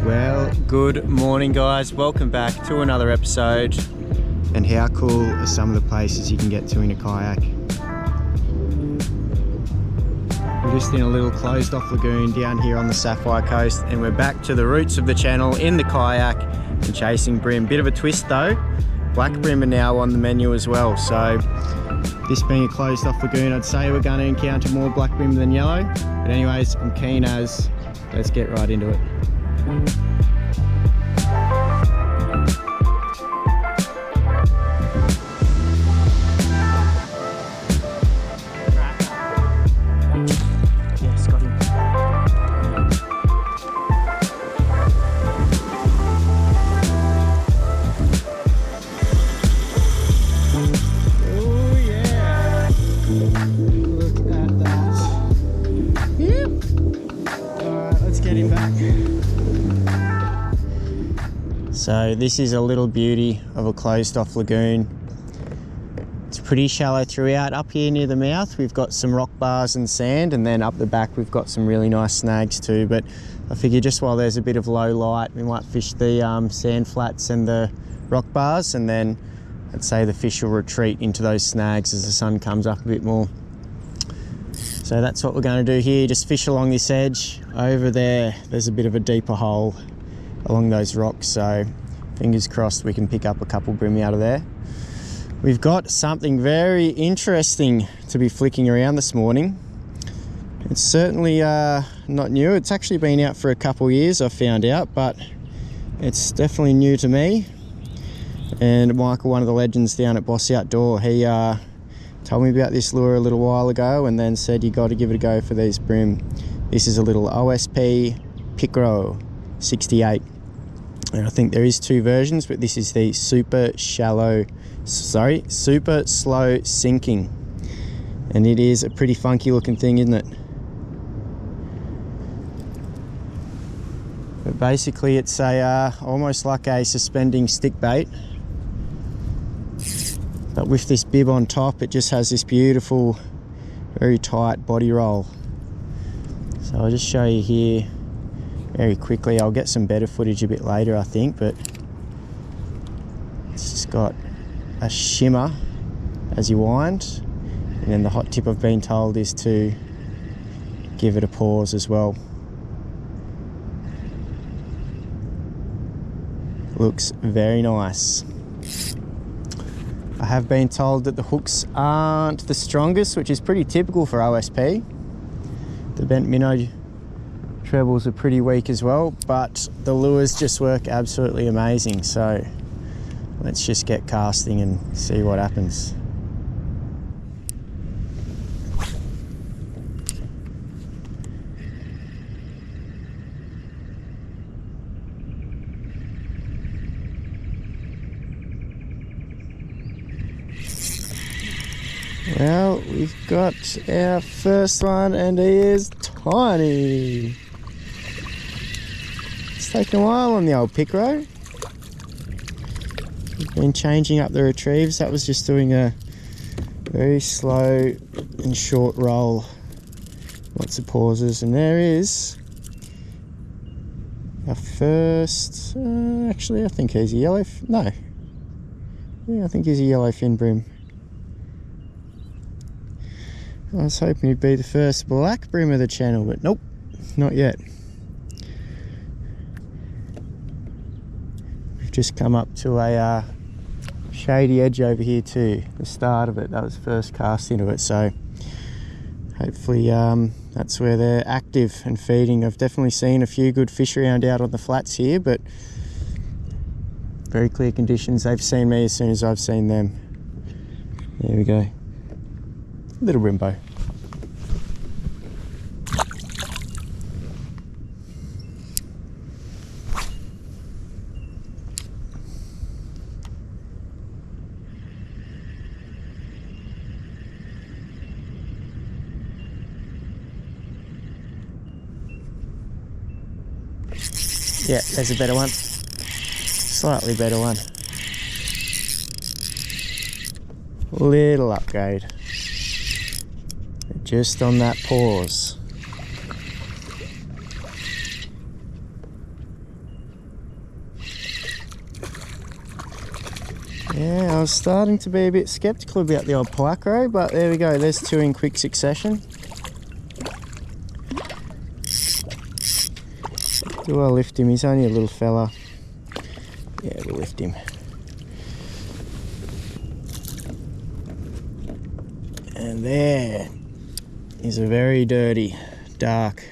Well, good morning guys, welcome back to another episode. And how cool are some of the places you can get to in a kayak? We're just in a little closed off lagoon down here on the Sapphire Coast, and we're back to the roots of the channel in the kayak and chasing bream. Bit of a twist though, black bream are now on the menu as well. So this being a closed off lagoon, I'd say we're going to encounter more black bream than yellow. But anyways, I'm keen as, let's get right into it. Yes, got him. Oh yeah! Look at that. Yep. Alright, let's get him back. So this is a little beauty of a closed off lagoon. It's pretty shallow throughout. Up here near the mouth we've got some rock bars and sand, and then up the back we've got some really nice snags too. But I figure just while there's a bit of low light, we might fish the sand flats and the rock bars, and then I'd say the fish will retreat into those snags as the sun comes up a bit more. So that's what we're going to do here, just fish along this edge. Over there's a bit of a deeper hole along those rocks, so fingers crossed we can pick up a couple bream out of there. We've got something very interesting to be flicking around this morning. It's certainly not new. It's actually been out for a couple years, I found out, but it's definitely new to me. And Michael, one of the legends down at Boss Outdoor, he told me about this lure a little while ago and then said you got to give it a go for these bream. This is a little OSP Picro 68. And I think there is two versions, but this is the super slow sinking. And it is a pretty funky looking thing, isn't it? But basically it's a almost like a suspending stick bait. But with this bib on top, it just has this beautiful, very tight body roll. So I'll just show you here very quickly. I'll get some better footage a bit later, I think, but it's just got a shimmer as you wind, and then the hot tip I've been told is to give it a pause as well. Looks very nice. I have been told that the hooks aren't the strongest, which is pretty typical for OSP. The bent minnow trebles are pretty weak as well, but the lures just work absolutely amazing. So let's just get casting and see what happens. Well, we've got our first one and he is tiny. It's taken a while on the old Picro. We've been changing up the retrieves. That was just doing a very slow and short roll. Lots of pauses, and there is our first, actually I think he's a yellowfin, no. Yeah, I think he's a yellowfin bream. I was hoping he'd be the first black bream of the channel, but nope, not yet. We've just come up to a shady edge over here too, the start of it. That was first cast into it, so hopefully that's where they're active and feeding. I've definitely seen a few good fish around out on the flats here, but very clear conditions. They've seen me as soon as I've seen them. There we go. Little Rimbo. Yeah, there's a better one. Slightly better one. Little upgrade. Just on that pause. Yeah, I was starting to be a bit skeptical about the old Picro, but there we go, there's two in quick succession. Do I lift him? He's only a little fella. Yeah, we'll lift him. And there is a very dirty, dark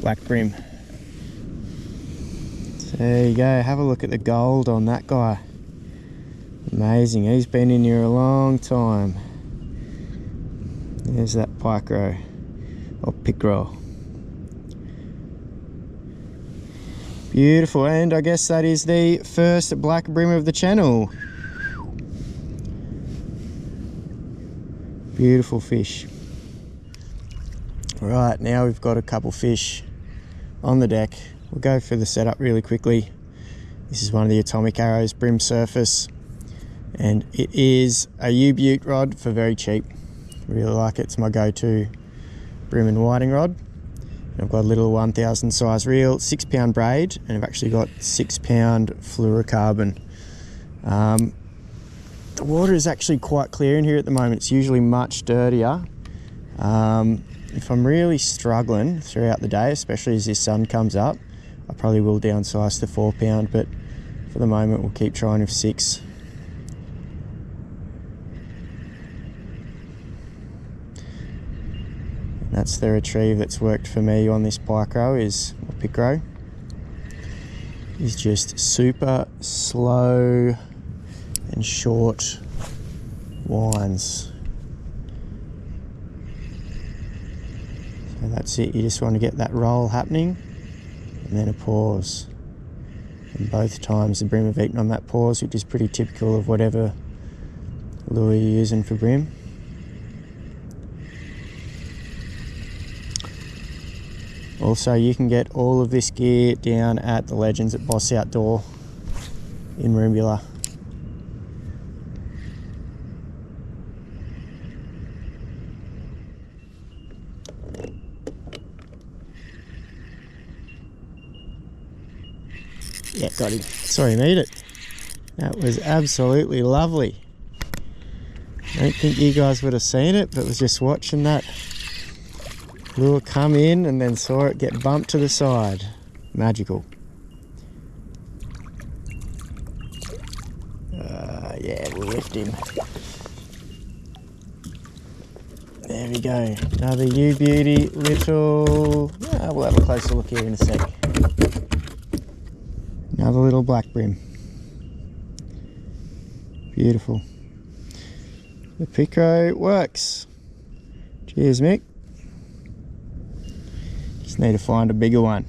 black brim. So there you go, have a look at the gold on that guy. Amazing, he's been in here a long time. There's that Picro, or Picro. Beautiful, and I guess that is the first black brim of the channel. Beautiful fish. Right, now we've got a couple fish on the deck. We'll go through the setup really quickly. This is one of the Atomic Arrows brim surface, and it is a U-Butte rod for very cheap. Really like it. It's my go-to brim and whiting rod. I've got a little 1000 size reel, 6 pound braid, and I've actually got 6 pound fluorocarbon. The water is actually quite clear in here at the moment. It's usually much dirtier. If I'm really struggling throughout the day, especially as this sun comes up, I probably will downsize to 4 pound, but for the moment we'll keep trying with 6. That's the retrieve that's worked for me on this Picro, Picro. Is just super slow and short winds. So that's it, you just want to get that roll happening and then a pause. And both times the brim have eaten on that pause, which is pretty typical of whatever lure you're using for brim. Also, you can get all of this gear down at the Legends at Boss Outdoor in Merimbula. Yeah, got him. Sorry, made it. That was absolutely lovely. I don't think you guys would have seen it, but was just watching that lure come in and then saw it get bumped to the side. Magical. Yeah, we'll lift him. There we go. Another U-Beauty little... we'll have a closer look here in a sec. Another little black brim. Beautiful. The Picro works. Cheers, Mick. Just need to find a bigger one.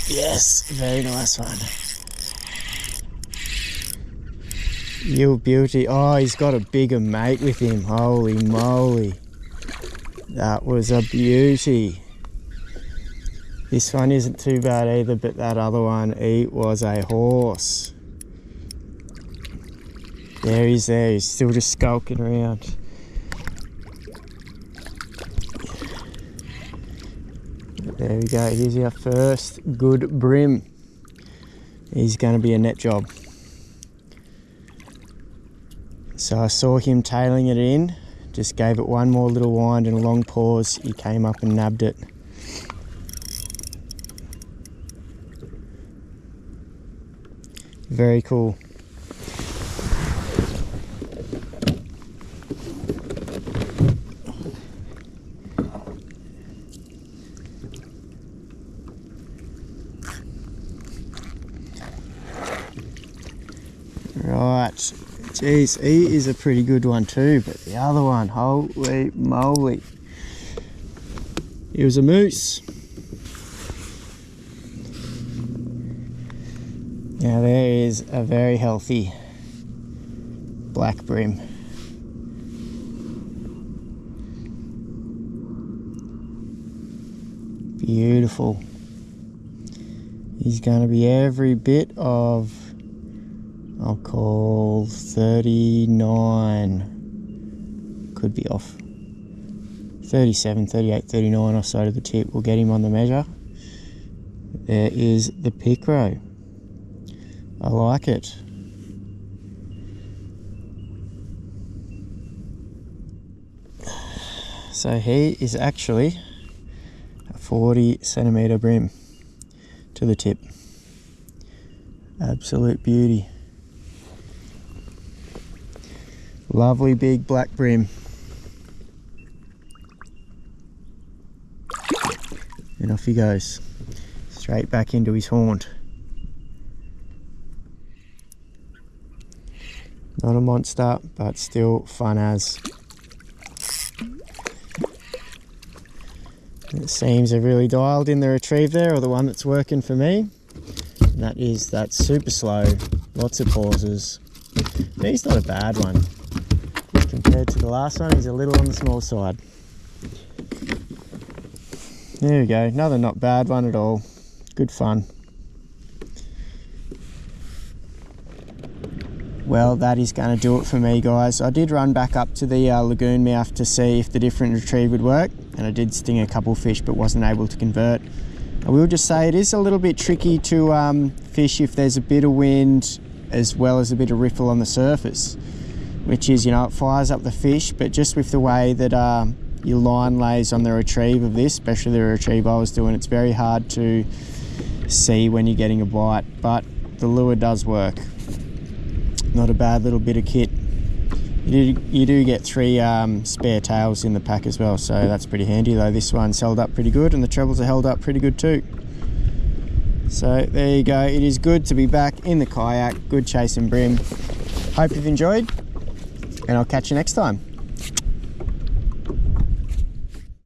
Yes, very nice one. You beauty. Oh, he's got a bigger mate with him. Holy moly. That was a beauty. This one isn't too bad either, but that other one, he was a horse. There he's there, he's still just skulking around. But there we go, here's our first good brim. He's going to be a net job. So I saw him tailing it in, just gave it one more little wind and a long pause. He came up and nabbed it. Very cool. Right, geez, he is a pretty good one too, but the other one, holy moly. He was a moose. Now there is a very healthy black brim. Beautiful. He's going to be every bit of, I'll call 39, could be off, 37, 38, 39 or so to the tip. We'll get him on the measure. There is the Picro. I like it. So he is actually a 40 centimetre bream to the tip. Absolute beauty. Lovely big black bream. And off he goes, straight back into his haunt. Not a monster, but still fun as. It seems they've really dialed in the retrieve there, or the one that's working for me. And that is that super slow, lots of pauses. But he's not a bad one. Compared to the last one, he's a little on the small side. There we go, another not bad one at all. Good fun. Well, that is going to do it for me, guys. I did run back up to the lagoon mouth to see if the different retrieve would work, and I did sting a couple fish but wasn't able to convert. I will just say it is a little bit tricky to fish if there's a bit of wind as well as a bit of riffle on the surface, which is, you know, it fires up the fish, but just with the way that your line lays on the retrieve of this, especially the retrieve I was doing, it's very hard to see when you're getting a bite, but the lure does work. Not a bad little bit of kit. You do get 3 spare tails in the pack as well, so that's pretty handy, though this one's held up pretty good and the trebles are held up pretty good too. So there you go, it is good to be back in the kayak, good chasing bream. Hope you've enjoyed, and I'll catch you next time.